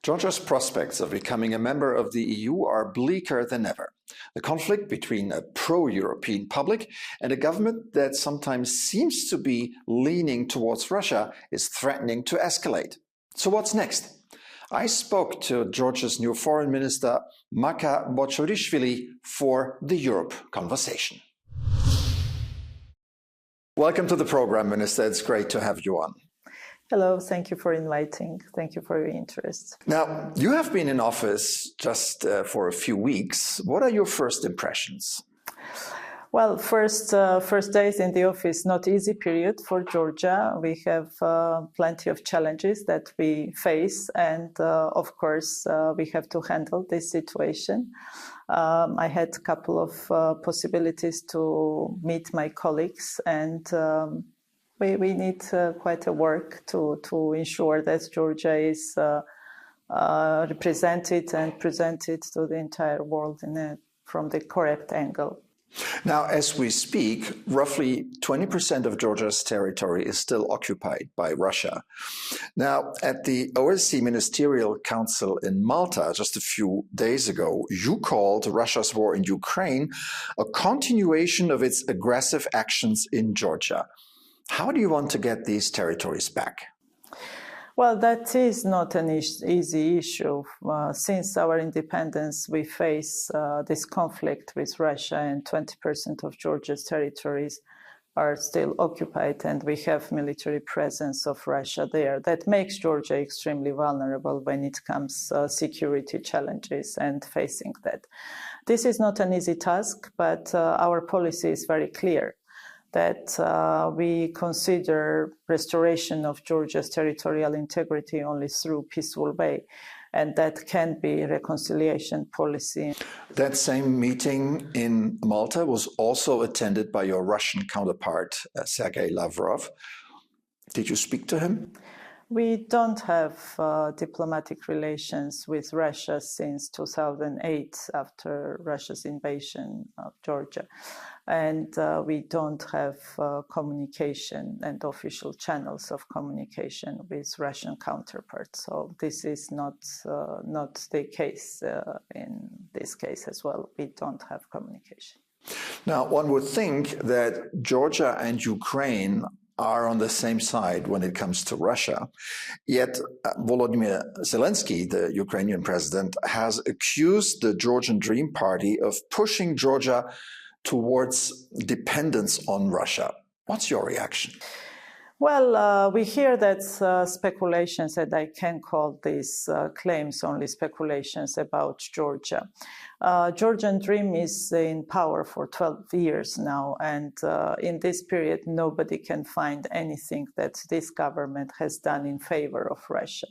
Georgia's prospects of becoming a member of the EU are bleaker than ever. The conflict between a pro-European public and a government that sometimes seems to be leaning towards Russia is threatening to escalate. So what's next? I spoke to Georgia's new foreign minister, Maka Botchorishvili, for the Europe conversation. Welcome to the program, Minister. It's great to have you on. Hello, thank you for inviting. Thank you for your interest. Now, you have been in office just for a few weeks. What are your first impressions? Well, first days in the office, not easy period for Georgia. We have plenty of challenges that we face, and of course, we have to handle this situation. I had a couple of possibilities to meet my colleagues, and we need quite a work to ensure that Georgia is represented and presented to the entire world from the correct angle. Now, as we speak, roughly 20% of Georgia's territory is still occupied by Russia. Now, at the OSCE Ministerial Council in Malta just a few days ago, you called Russia's war in Ukraine a continuation of its aggressive actions in Georgia. How do you want to get these territories back? Well, that is not an easy issue. Since our independence, we face this conflict with Russia, and 20% of Georgia's territories are still occupied, and we have military presence of Russia there. That makes Georgia extremely vulnerable when it comes to security challenges and facing that. This is not an easy task, but our policy is very clear, that we consider restoration of Georgia's territorial integrity only through peaceful way, and that can be reconciliation policy. That same meeting in Malta was also attended by your Russian counterpart, Sergei Lavrov. Did you speak to him? We don't have diplomatic relations with Russia since 2008, after Russia's invasion of Georgia. And we don't have communication and official channels of communication with Russian counterparts. So this is not the case in this case as well. We don't have communication. Now, one would think that Georgia and Ukraine are on the same side when it comes to Russia. Yet Volodymyr Zelensky, the Ukrainian president, has accused the Georgian Dream Party of pushing Georgia towards dependence on Russia. What's your reaction? Well, we hear that speculations, and I can call these claims only speculations about Georgia. Georgian Dream is in power for 12 years now, and in this period, nobody can find anything that this government has done in favor of Russia.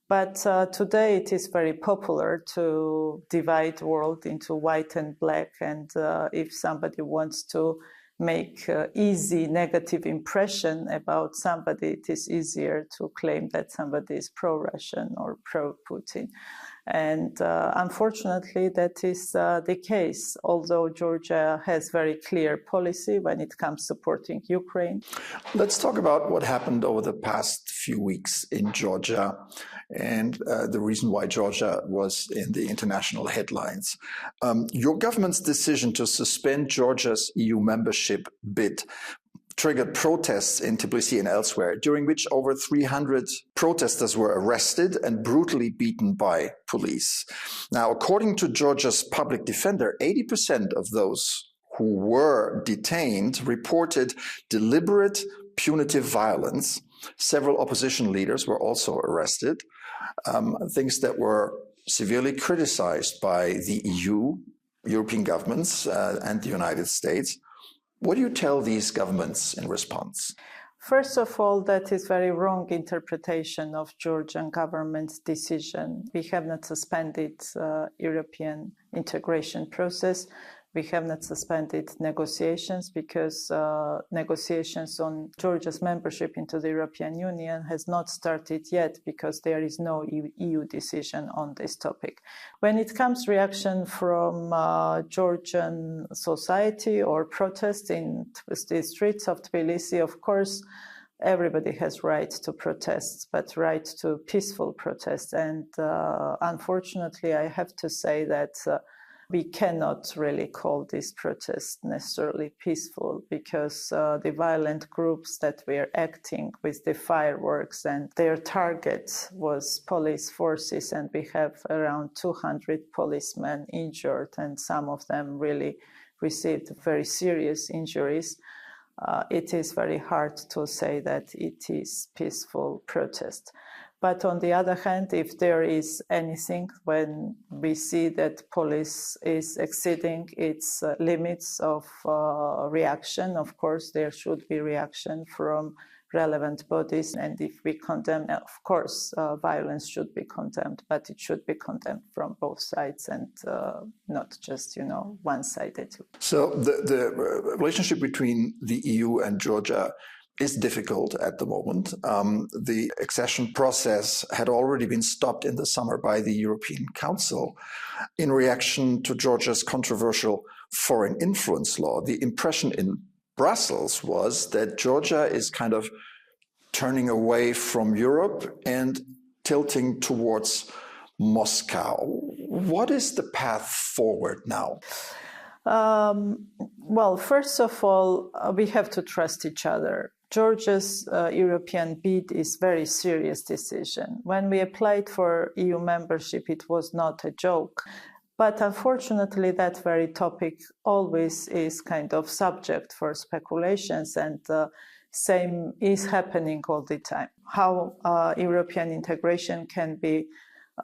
But today it is very popular to divide the world into white and black, and if somebody wants to make easy negative impression about somebody, it is easier to claim that somebody is pro-Russian or pro-Putin. And unfortunately, that is the case, although Georgia has very clear policy when it comes to supporting Ukraine. Let's talk about what happened over the past few weeks in Georgia and the reason why Georgia was in the international headlines. Your government's decision to suspend Georgia's EU membership bid triggered protests in Tbilisi and elsewhere, during which over 300 protesters were arrested and brutally beaten by police. Now, according to Georgia's public defender, 80% of those who were detained reported deliberate punitive violence. Several opposition leaders were also arrested, things that were severely criticized by the EU, European governments, and the United States. What do you tell these governments in response? First of all, that is very wrong interpretation of Georgian government's decision. We have not suspended European integration process. We have not suspended negotiations because negotiations on Georgia's membership into the European Union has not started yet because there is no EU decision on this topic. When it comes to reaction from Georgian society or protest in the streets of Tbilisi, of course, everybody has right to protest, but right to peaceful protest. And unfortunately, I have to say that we cannot really call this protest necessarily peaceful, because the violent groups that were acting with the fireworks, and their target was police forces, and we have around 200 policemen injured, and some of them really received very serious injuries. It is very hard to say that it is peaceful protest. But on the other hand, if there is anything, when we see that police is exceeding its limits of reaction, of course, there should be reaction from relevant bodies. And if we condemn, of course, violence should be condemned, but it should be condemned from both sides and not just, one-sided. So the relationship between the EU and Georgia is difficult at the moment. The accession process had already been stopped in the summer by the European Council in reaction to Georgia's controversial foreign influence law. The impression in Brussels was that Georgia is kind of turning away from Europe and tilting towards Moscow. What is the path forward now? Well, first of all, we have to trust each other. Georgia's European bid is a very serious decision. When we applied for EU membership, it was not a joke. But unfortunately, that very topic always is kind of subject for speculations, and same is happening all the time. How European integration can be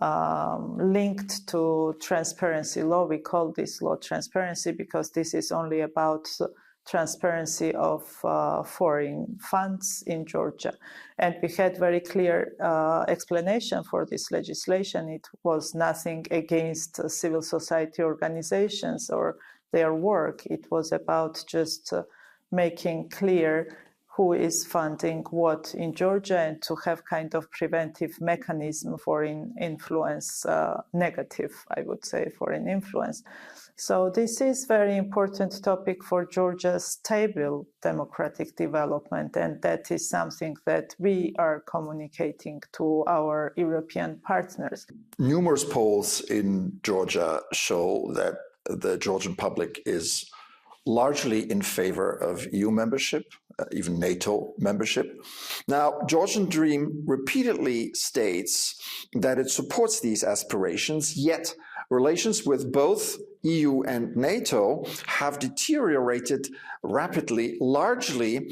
linked to transparency law. We call this law transparency because this is only about transparency of foreign funds in Georgia. And we had very clear explanation for this legislation. It was nothing against civil society organizations or their work. It was about just making clear who is funding what in Georgia, and to have kind of preventive mechanism for influence, negative, I would say, foreign influence. So this is very important topic for Georgia's stable democratic development, and that is something that we are communicating to our European partners. Numerous polls in Georgia show that the Georgian public is largely in favor of EU membership, even NATO membership. Now, Georgian Dream repeatedly states that it supports these aspirations, yet relations with both EU and NATO have deteriorated rapidly, largely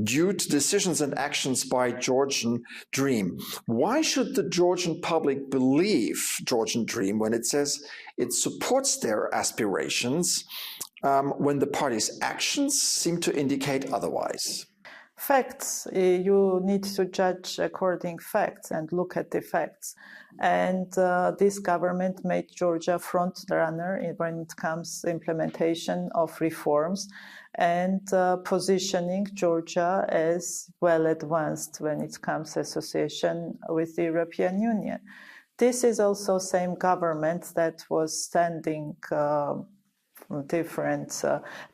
due to decisions and actions by Georgian Dream. Why should the Georgian public believe Georgian Dream when it says it supports their aspirations, when the party's actions seem to indicate otherwise? Facts. You need to judge according facts and look at the facts. And this government made Georgia front runner when it comes to implementation of reforms and positioning Georgia as well advanced when it comes to association with the European Union. This is also same government that was standing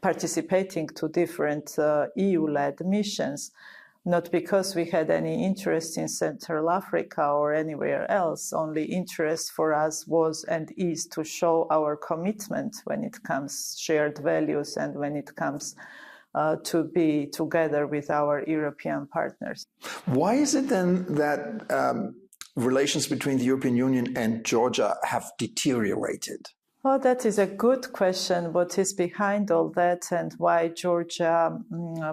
participating to different EU-led missions, not because we had any interest in Central Africa or anywhere else. Only interest for us was and is to show our commitment when it comes shared values and when it comes to be together with our European partners. Why is it then that relations between the European Union and Georgia have deteriorated? Well, that is a good question. What is behind all that and why Georgia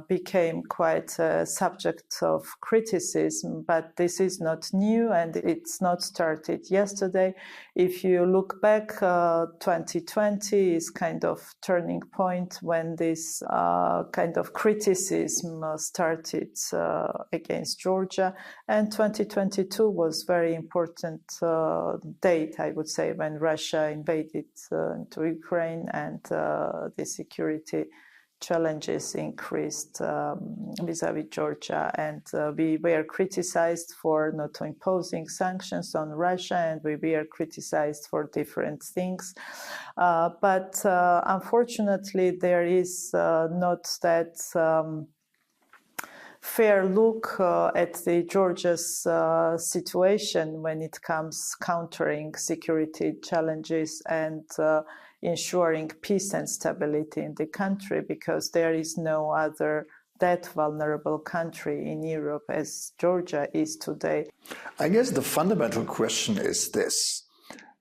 became quite a subject of criticism? But this is not new and it's not started yesterday. If you look back, 2020 is kind of turning point when this kind of criticism started against Georgia. And 2022 was very important date, I would say, when Russia invaded into Ukraine and the security challenges increased vis-a-vis Georgia, and we were criticized for not imposing sanctions on Russia, and we were criticized for different things. But unfortunately, there is not that fair look at the Georgia's situation when it comes countering security challenges and ensuring peace and stability in the country, because there is no other that vulnerable country in Europe as Georgia is today. I guess the fundamental question is this: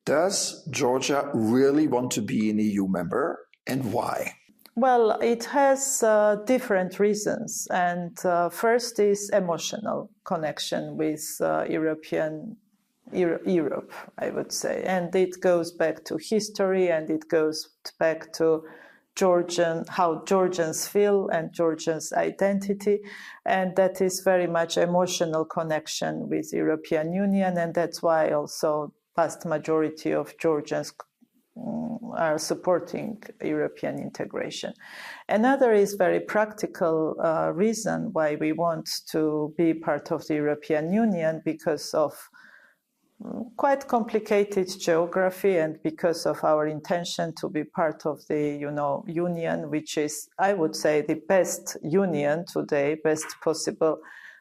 does Georgia really want to be an EU member, and why? Well, it has different reasons. And first is emotional connection with Europe, I would say. And it goes back to history, and it goes back to how Georgians feel and Georgians' identity. And that is very much emotional connection with European Union. And that's why also vast majority of Georgians are supporting European integration. Another is very practical reason why we want to be part of the European Union, because of quite complicated geography and because of our intention to be part of the union, which is, I would say, the best union today, best possible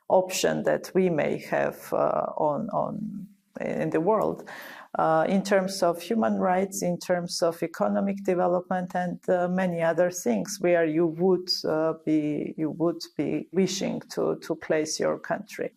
option that we may have in the world. In terms of human rights, in terms of economic development, and many other things, where you would be wishing to place your country.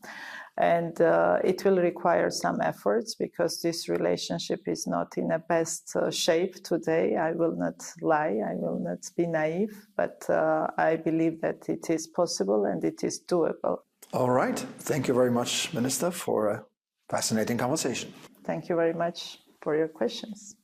And it will require some efforts, because this relationship is not in the best shape today. I will not lie, I will not be naive, but I believe that it is possible and it is doable. All right. Thank you very much, Minister, for a fascinating conversation. Thank you very much for your questions.